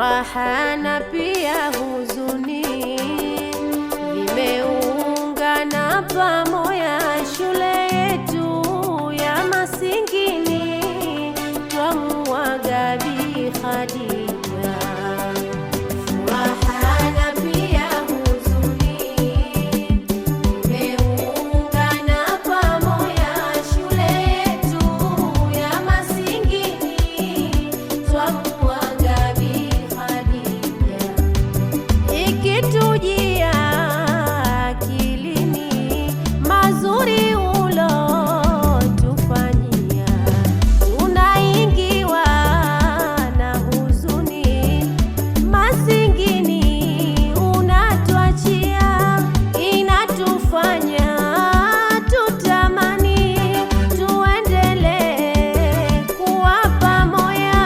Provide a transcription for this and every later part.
furaha na pia huzuni vimeungana pamoja. Shule yetu ya Masingini twamuaga Bi Khadija. Furaha na pia huzuni vimeungana pamoja. Shule yetu ya Masingini twamuaga Bi Khadija. Ikitujia akilini mazuri ulotufanyia, tunaingiwa na huzuni. Masingini unatuachia, inatufanya tutamani tuendelee kuwa pamoja,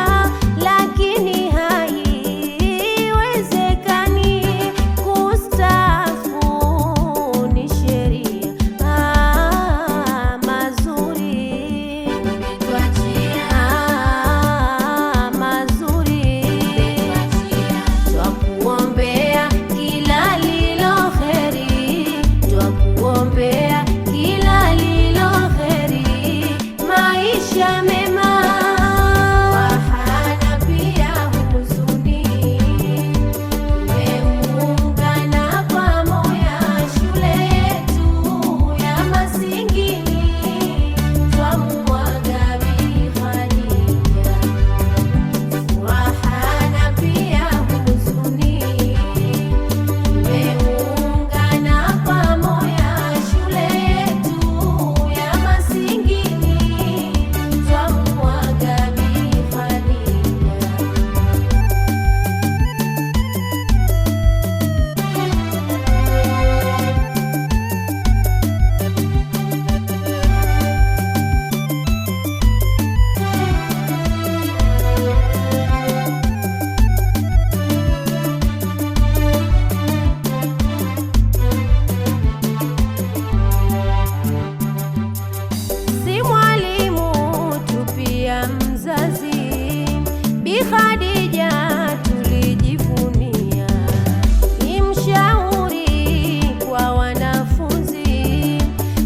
lakini haiwezekani. Kustaafu ni sheria. Mazuri mazuri, twakuombea kila lilo heri, twakuombea kila lilo heri, maisha mema. Furaha na pia huzuni vimeungana pamoja. Shule yetu ya Masingini twamuaga Bi Khadija. Furaha na pia huzuni vimeungana pamoja. Shule yetu ya Masingini twamuaga Bi Khadija. Si mwalimu tu pia mzazi, Bi Khadija tulijivunia. Ni mshauri kwa wanafunzi,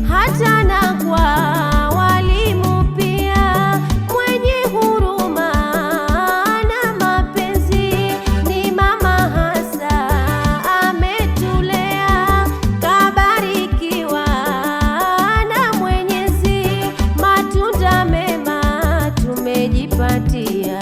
hata na kwa walimu pia. Mwenye huruma na mapenzi, ni mama hasa ametulea. Kabarikiwa na Mwenyezi, matunda mema tumejipatia.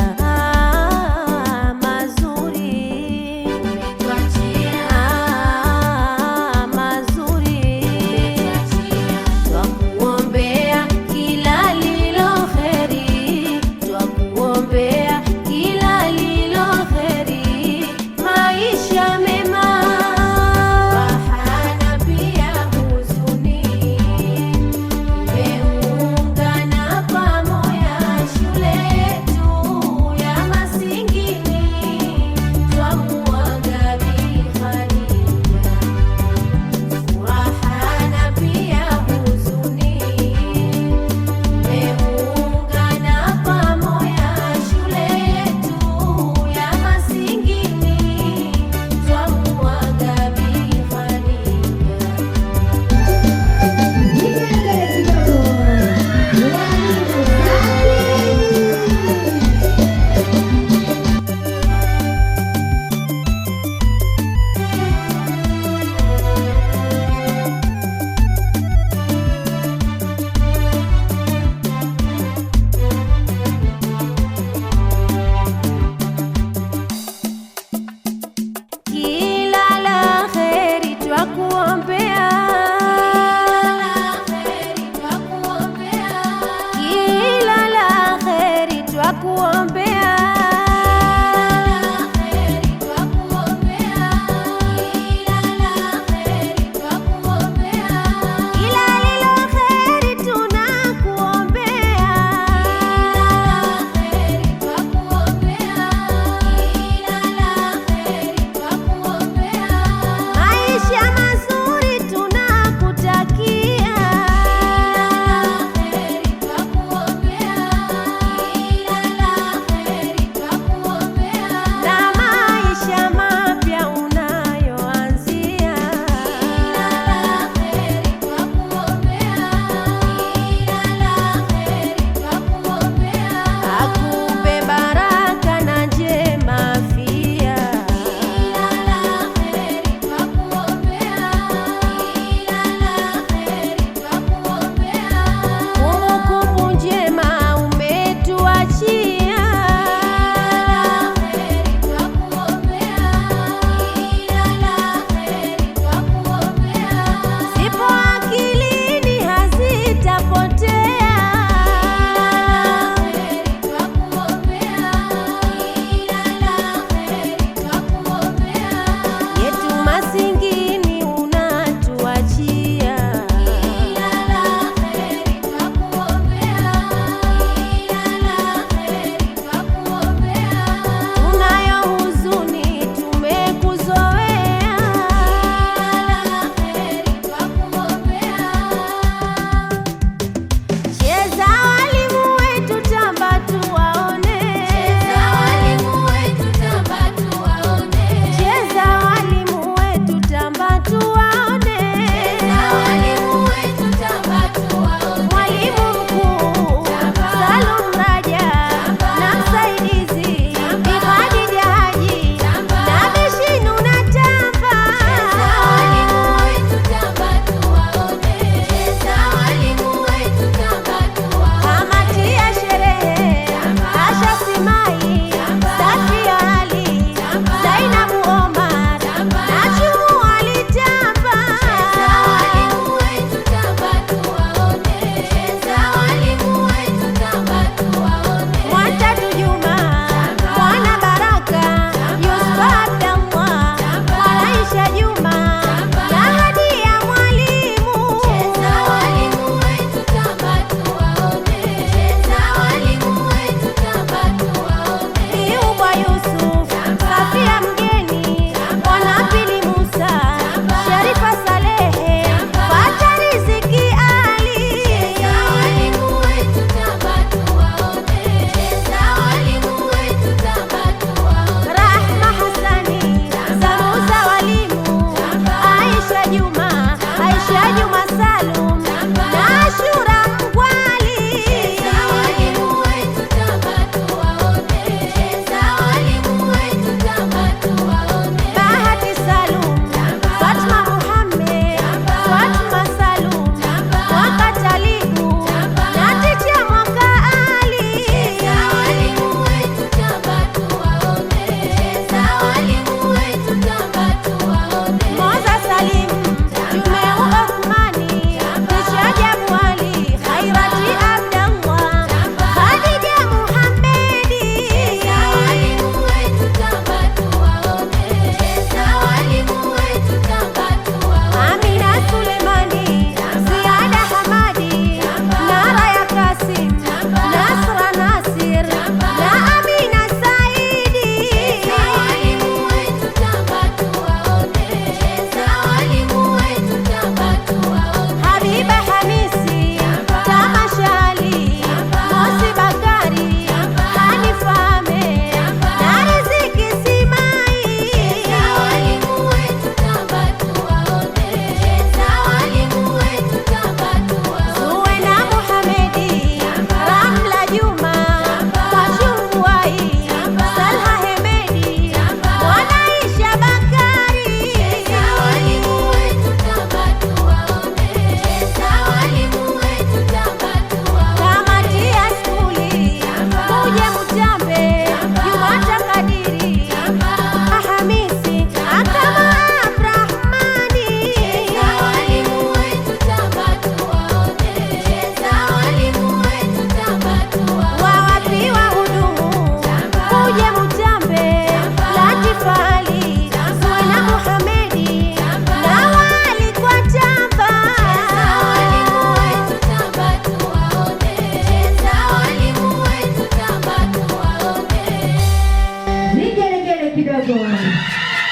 kidogo.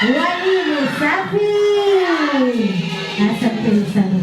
Walimu safi. Asante sana.